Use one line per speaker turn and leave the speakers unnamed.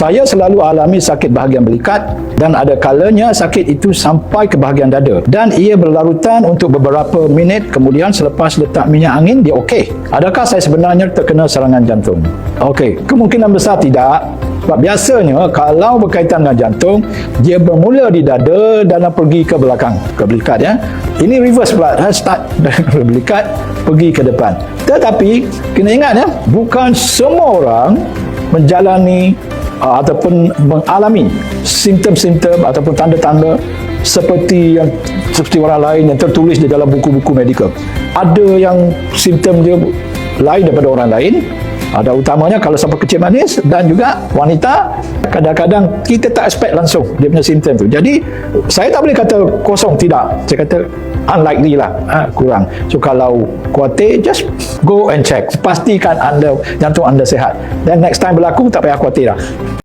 Saya selalu alami sakit bahagian belikat dan ada kalanya sakit itu sampai ke bahagian dada dan ia berlarutan untuk beberapa minit, kemudian selepas letak minyak angin dia okey. Adakah saya sebenarnya terkena serangan jantung? Okey, kemungkinan besar tidak. Sebab biasanya kalau berkaitan dengan jantung, dia bermula di dada dan pergi ke belakang, ke belikat ya. Ini reverse pula, start dari belikat pergi ke depan. Tetapi kena ingat ya, bukan semua orang menjalani ataupun mengalami simptom-simptom ataupun tanda-tanda seperti orang lain yang tertulis di dalam buku-buku medikal. Ada yang simptom dia lain daripada orang lain. Ada utamanya kalau sampai kecil manis dan juga wanita, kadang-kadang kita tak expect langsung dia punya simptom tu. Jadi saya tak boleh kata kosong, tidak. Saya kata unlikely lah, kurang. So kalau khawatir, just go and check. Pastikan jantung anda sihat. Dan next time berlaku tak payah khawatir lah.